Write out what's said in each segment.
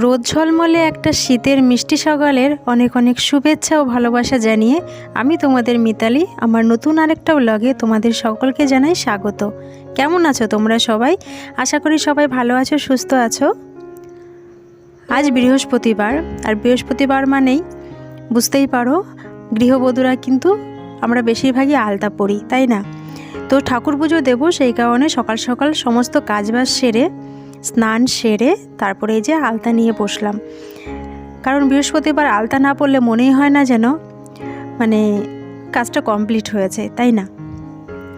রোদ ঝলমলে একটা শীতের মিষ্টি সকালের অনেক অনেক শুভেচ্ছা ও ভালোবাসা জানিয়ে আমি তোমাদের মিতালি আমার নতুন আরেকটা ব্লগে তোমাদের সকলকে জানাই স্বাগত। কেমন আছো তোমরা সবাই? আশা করি সবাই ভালো আছো, সুস্থ আছো। আজ বৃহস্পতিবার, আর বৃহস্পতিবার মানেই বুঝতেই পারো গৃহবধূরা কিন্তু আমরা বেশিরভাগই আলতা পরি, তাই না? তো ঠাকুর পুজো দেবো, সেই কারণে সকাল সকাল সমস্ত কাজবাজ সেরে স্নান সেরে তারপরে এই যে আলতা নিয়ে বসলাম। কারণ বৃহস্পতিবার আলতা না পড়লে মনেই হয় না যেন কাজটা কমপ্লিট হয়েছে, তাই না?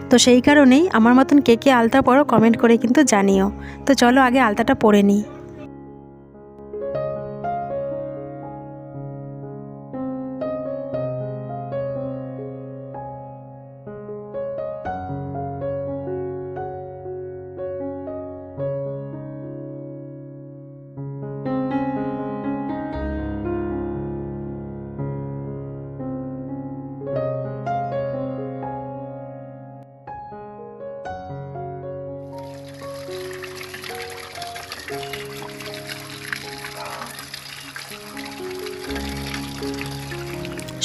তো সেই কারণেই আমার মতন কে কে আলতা পরো কমেন্ট করে কিন্তু জানিও। তো চলো আগে আলতাটা পরে নিই।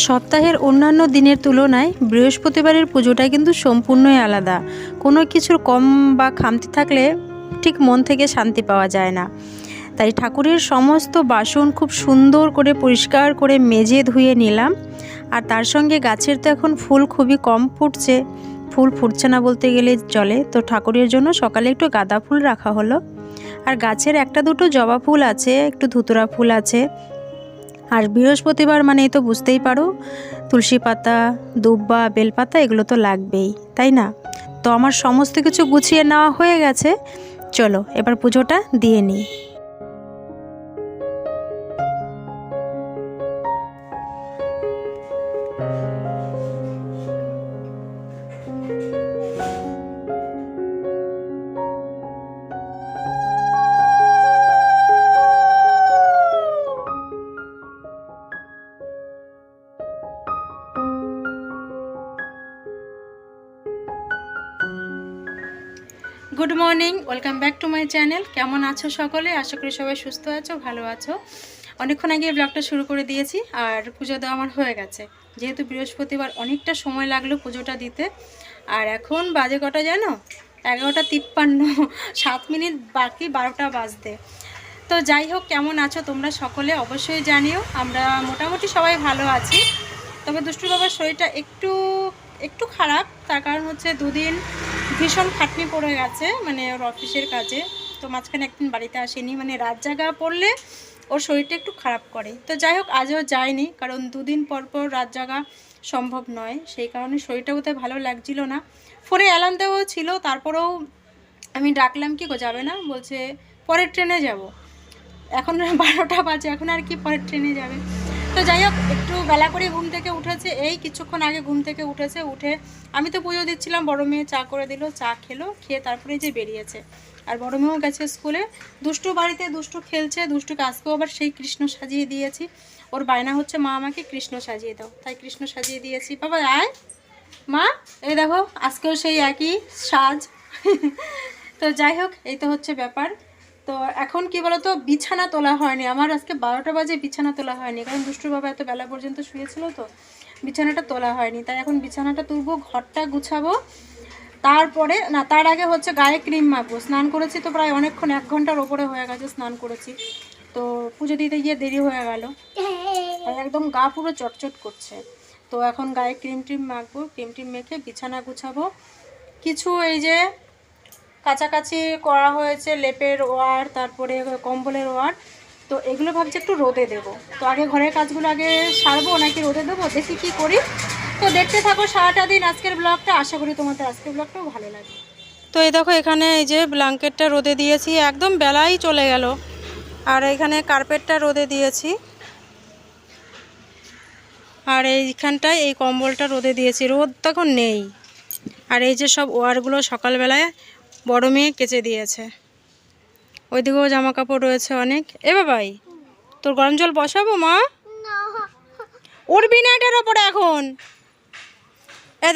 সপ্তাহের অন্যান্য দিনের তুলনায় বৃহস্পতিবারের পুজোটা কিন্তু সম্পূর্ণই আলাদা। কোনো কিছুর কম বা খামতি থাকলে ঠিক মন থেকে শান্তি পাওয়া যায় না। তাই ঠাকুরের সমস্ত বাসন খুব সুন্দর করে পরিষ্কার করে মেজে ধুয়ে নিলাম। আর তার সঙ্গে গাছের তো এখন ফুল খুবই কম ফুটছে, ফুল ফুটছে না বলতে গেলে চলে। তো ঠাকুরের জন্য সকালে একটু গাঁদা ফুল রাখা হলো, আর গাছের একটা দুটো জবা ফুল আছে, একটু ধুতুরা ফুল আছে। আর বৃহস্পতিবার মানেই তো বুঝতেই পারো তুলসী পাতা, দুব্বা, বেলপাতা এগুলো তো লাগবেই, তাই না? তো আমার সমস্ত কিছু গুছিয়ে নেওয়া হয়ে গেছে। চলো এবার পুজোটা দিয়ে নিই। Good morning, welcome back to my channel. কেমন আছো সকলে? আশা করি সবাই সুস্থ আছো, ভালো আছো। অনেকক্ষণ আগে ব্লগটা শুরু করে দিয়েছি, আর পুজো দেওয়া আমার হয়ে গেছে। যেহেতু বৃহস্পতিবার অনেকটা সময় লাগলো পুজোটা দিতে। আর এখন বাজে কটা জানো? 11:53, 7 মিনিট বাকি 12টা বাজতে। তো যাই হোক, কেমন আছো তোমরা সকলে অবশ্যই জানিও। আমরা মোটামুটি সবাই ভালো আছি, তবে দুষ্টু বাবার শরীরটা একটু খারাপ। তার কারণ হচ্ছে দুদিন ভীষণ খাটনি পড়ে গেছে, ওর অফিসের কাজে। তো মাঝখানে একদিন বাড়িতে আসেনি, রাত জাগা পড়লে ওর শরীরটা একটু খারাপ করে। তো যাই হোক, আজও যায়নি, কারণ দুদিন পর পর রাত জাগা সম্ভব নয়। সেই কারণে শরীরটা বোধহয় ভালো লাগছিল না। ফোনে অ্যালার্ম দেওয়াও ছিল, তারপরেও আমি ডাকলাম, কি গো যাবে না? বলছে পরের ট্রেনে যাব। এখন 12টা বাজে, এখন আর কি পরের ট্রেনে যাবে? তো যাই হোক, একটু বেলা করে ঘুম থেকে উঠেছে, এই কিছুক্ষণ আগে ঘুম থেকে উঠেছে। উঠে আমি তো পুজো দিচ্ছিলাম, বড় মেয়ে চা করে দিল, চা খেলো, খেয়ে তারপরে যে বেরিয়েছে। আর বড় মেয়েও গেছে স্কুলে। দুষ্টু বাড়িতে দুষ্টু খেলছে, দুষ্টুকে আজকেও আবার সেই কৃষ্ণ সাজিয়ে দিয়েছি। ওর বায়না হচ্ছে মা আমাকে কৃষ্ণ সাজিয়ে দাও, তাই কৃষ্ণ সাজিয়ে দিয়েছি। বাবা আয় মা, এই দেখো আজকেও সেই একই সাজ। তো যাই হোক, এই তো হচ্ছে ব্যাপার। তো এখন কি বলতো, বিছানা তোলা হয়নি আমার, আজকে 12টা বাজে বিছানা তোলা হয়নি, কারণ দুষ্টুর বাবা এত বেলা পর্যন্ত শুয়েছিল, তো বিছানাটা তোলা হয়নি। তাই এখন বিছানাটা তুলবো, ঘরটা গুছাবো, তারপরে না, তার আগে হচ্ছে গায়ে ক্রিম মাখবো। স্নান করেছি তো প্রায় অনেকক্ষণ, 1 ঘন্টার ওপরে হয়ে গেছে স্নান করেছি। তো পুজো দিতে গিয়ে দেরি হয়ে গেল, একদম গা পুরো চটচট করছে। তো এখন গায়ে ক্রিম মাখবো, ক্রিম মেখে বিছানা গুছাবো। কিছু এই যে কাছাকাছি করা হয়েছে, লেপের ওয়ার, তারপরে কম্বলের ওয়ার। তো এগুলো ভাবছি একটু রোদে দেবো। তো আগে ঘরের কাজগুলো আগে সারবো নাকি রোদে দেবো, দেখি কি করি। তো দেখতে থাকো সারাটা দিন আজকের ব্লগটা, আশা করি তোমাদের আজকের ব্লগটাও ভালো লাগে। তো এই দেখো, এখানে এই যে ব্ল্যাঙ্কেটটা রোদে দিয়েছি, একদম বেলাই চলে গেল। আর এখানে কার্পেটটা রোদে দিয়েছি, আর এইখানটায় এই কম্বলটা রোদে দিয়েছি। রোদ তখন নেই। আর এই যে সব ওয়ারগুলো সকালবেলায় বড় মেয়ে কেচে দিয়েছে। ওইদিকেও জামা কাপড় রয়েছে অনেক। এ বাবাই, তোর গরম জল বসাবো মা? উঠবি না এটার ওপরে এখন।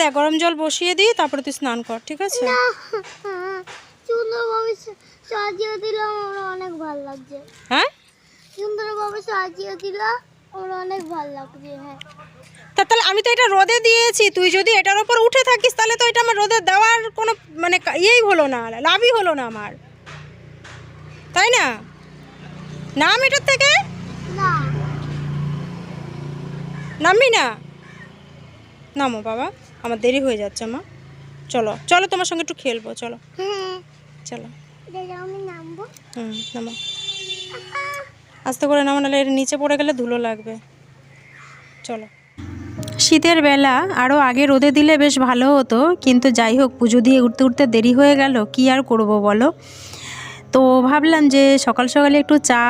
দেখ, গরম জল বসিয়ে দিই, তারপরে তুই স্নান কর, ঠিক আছে? অনেক ভালো লাগছে। হ্যাঁ, সুন্দরভাবে সাজিয়ে দিল, আমার অনেক ভালো লাগছে। হ্যাঁ, তাহলে আমি তো এটা রোদে দিয়েছি, তুই যদি এটার ওপর উঠে থাকিস তাহলে তো এটা আমার রোদে দেওয়ার কোনো মানে ইয়েই হলো না, লাভই হলো না আমার, তাই না? নাম এটার থেকে না নামবি না? নামো বাবা, আমার দেরি হয়ে যাচ্ছে মা। চলো চলো, তোমার সঙ্গে একটু খেলবো, চলো। হ্যাঁ, চলো। আমি নামবো। নামো, আস্তে করে নামো, নাহলে এর নিচে পড়ে গেলে ধুলো লাগবে। চলো। শীতের বেলা আরও আগে রোদে দিলে বেশ ভালো হতো, কিন্তু যাই হোক, পুজো দিয়ে উঠতে উঠতে দেরি হয়ে গেল, কি আর করব বলো। তো ভাবলাম যে সকাল সকালে একটু চা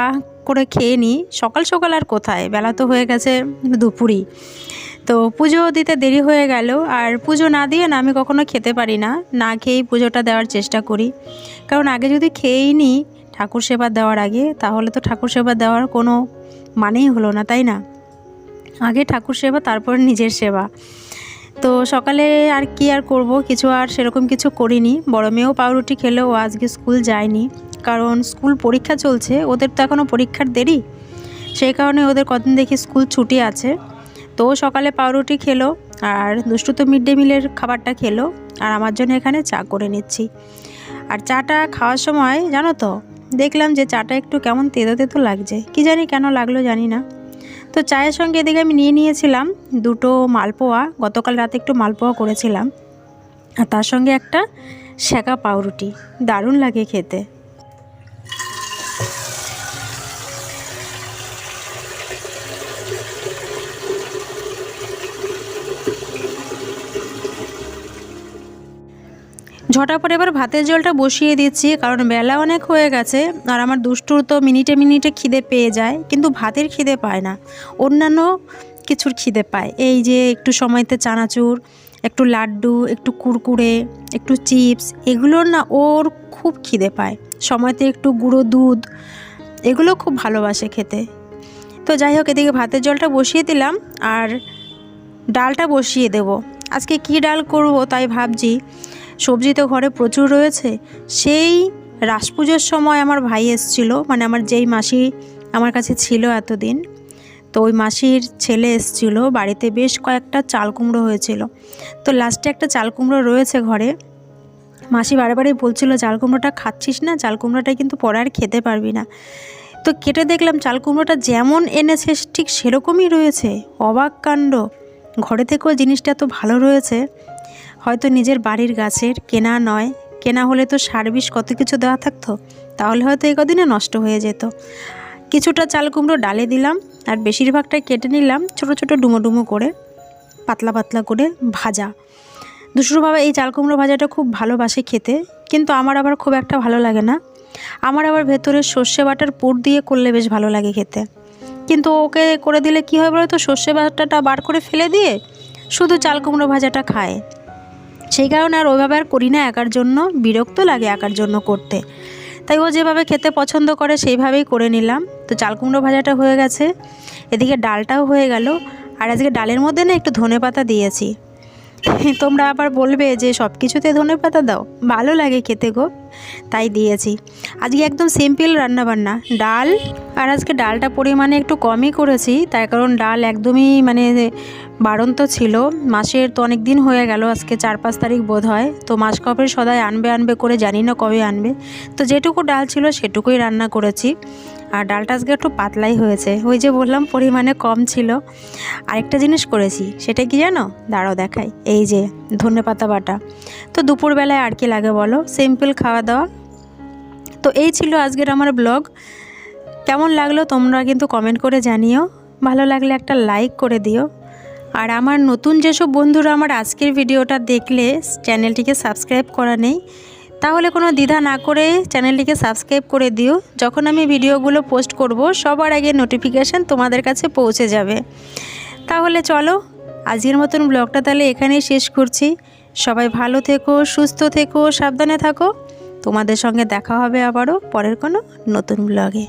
করে খেয়ে নিই। সকাল সকাল আর কোথায়, বেলা তো হয়ে গেছে দুপুরই। তো পুজো দিতে দেরি হয়ে গেল, আর পুজো না দিয়ে না আমি কখনো খেতে পারি না, না খেয়েই পুজোটা দেওয়ার চেষ্টা করি। কারণ আগে যদি খেয়েই নিই ঠাকুর সেবা দেওয়ার আগে, তাহলে তো ঠাকুর সেবা দেওয়ার কোনো মানেই হলো না, তাই না? আগে ঠাকুর সেবা, তারপর নিজের সেবা। তো সকালে আর কি আর করব, কিছু আর সেরকম কিছু করিনি। বড় মেয়েও পাউরুটি খেলেও আজকে স্কুল যায়নি, কারণ স্কুল পরীক্ষা চলছে, ওদের তো এখনও পরীক্ষার দেরি, সেই কারণে ওদের কদিন দেখি স্কুল ছুটি আছে। তো সকালে পাউরুটি খেলো, আর দুষ্টু তো মিড ডে মিলের খাবারটা খেলো, আর আমার জন্য এখানে চা করে নিচ্ছি। আর চাটা খাওয়ার সময় জানো তো, দেখলাম যে চাটা একটু কেমন তেতো তেতো লাগছে, কি জানি কেন লাগলো জানি না। তো চায়ের সঙ্গে এদিকে আমি নিয়ে নিয়েছিলাম দুটো মালপোয়া, গতকাল রাতে একটু মালপোয়া করেছিলাম, আর তার সঙ্গে একটা সেকা পাউরুটি, দারুণ লাগে খেতে। ঝটাপট এবার ভাতের জলটা বসিয়ে দিচ্ছি, কারণ বেলা অনেক হয়ে গেছে, আর আমার দুষ্টুর তো মিনিটে মিনিটে খিদে পেয়ে যায়, কিন্তু ভাতের খিদে পায় না, অন্যান্য কিছুর খিদে পায়। এই যে একটু সময়তে চানাচুর, একটু লাড্ডু, একটু কুরকুরে, একটু চিপস, এগুলো না ওর খুব খিদে পায়। সময়তে একটু গুঁড়ো দুধ, এগুলো খুব ভালোবাসে খেতে। তো যাই হোক, এদিকে ভাতের জলটা বসিয়ে দিলাম, আর ডালটা বসিয়ে দেব। আজকে কি ডাল করব তাই ভাবছি। সবজি তো ঘরে প্রচুর রয়েছে। সেই রাস পুজোর সময় আমার ভাই এসেছিল, মানে আমার যেই মাসি আমার কাছে ছিল এতদিন, তো ওই মাসির ছেলে এসেছিল বাড়িতে, বেশ কয়েকটা চাল কুমড়ো হয়েছিল। তো লাস্টে একটা চাল কুমড়ো রয়েছে ঘরে। মাসি বারে বলছিল, চাল কুমড়োটা খাচ্ছিস না, চাল কুমড়োটা কিন্তু পরে আর খেতে পারবি না। তো কেটে দেখলাম চাল কুমড়োটা যেমন এনেছে ঠিক সেরকমই রয়েছে। অবাক কাণ্ড, ঘরে থেকেও জিনিসটা এত ভালো রয়েছে। হয়তো নিজের বাড়ির গাছের, কেনা নয়। কেনা হলে তো সার বিষ কত কিছু দেওয়া থাকতো, তাহলে হয়তো এই কদিনে নষ্ট হয়ে যেত। কিছুটা চাল কুমড়ো ডালে দিলাম, আর বেশিরভাগটাই কেটে নিলাম ছোট ছোট ডুমো ডুমো করে, পাতলা পাতলা করে ভাজা। দুষ্টুর বাবা এই চাল কুমড়ো ভাজাটা খুব ভালোবাসে খেতে, কিন্তু আমার আবার খুব একটা ভালো লাগে না। আমার আবার ভেতরে সর্ষে বাটার পুর দিয়ে করলে বেশ ভালো লাগে খেতে, কিন্তু ওকে করে দিলে কী হয় বলো তো, সর্ষে বাটাটা বার করে ফেলে দিয়ে শুধু চাল কুমড়ো ভাজাটা খায়। সেই কারণে আর ওইভাবে আর করি না, একার জন্য বিরক্ত লাগে একার জন্য করতে। তাই ও যেভাবে খেতে পছন্দ করে সেইভাবেই করে নিলাম। তো চাল কুমড়ো ভাজাটা হয়ে গেছে, এদিকে ডালটাও হয়ে গেল। আর আজকে ডালের মধ্যে না একটু ধনেপাতা দিয়েছি। তোমরা আবার বলবে যে সব কিছুতে ধনেপাতা দাও, ভালো লাগে খেতে গো, তাই দিয়েছি। আজকে একদম সিম্পল রান্নাবান্না, ডাল। আর আজকে ডালটা পরিমাণে একটু কমই করেছি, তার কারণ ডাল একদমই মানে বাড়ন্ত ছিল। মাসের তো অনেক দিন হয়ে গেল, আজকে 4-5 তারিখ বোধ হয়। তো মাস কবে সদাই আনবে করে, জানি না কবে আনবে। তো যেটুকু ডাল ছিল সেটুকুই রান্না করেছি। আর ডালটা আজকে একটু পাতলাই হয়েছে, ওই যে বললাম পরিমাণে কম ছিল। আরেকটা জিনিস করেছি, সেটা কি জানো, দাঁড়াও দেখাই। এই যে ধনেপাতা বাটা। তো দুপুরবেলায় আর কি লাগে বলো, সিম্পল খাওয়া দাওয়া। তো এই ছিল আজকের আমার ব্লগ। কেমন লাগলো তোমরা কিন্তু কমেন্ট করে জানিও, ভালো লাগলে একটা লাইক করে দিও। আর আমার নতুন যেসব বন্ধুরা আমার আজকের ভিডিওটা দেখলে চ্যানেলটিকে সাবস্ক্রাইব করা নেই, তাহলে কোনো দ্বিধা না করে চ্যানেলটিকে সাবস্ক্রাইব করে দিও। যখন আমি ভিডিওগুলো পোস্ট করব সবার আগে নোটিফিকেশান তোমাদের কাছে পৌঁছে যাবে। তাহলে চলো, আজকের মতন ব্লগটা তাহলে এখানেই শেষ করছি। সবাই ভালো থেকো, সুস্থ থেকো, সাবধানে থাকো। তোমাদের সঙ্গে দেখা হবে আবারও পরের কোনো নতুন ব্লগে।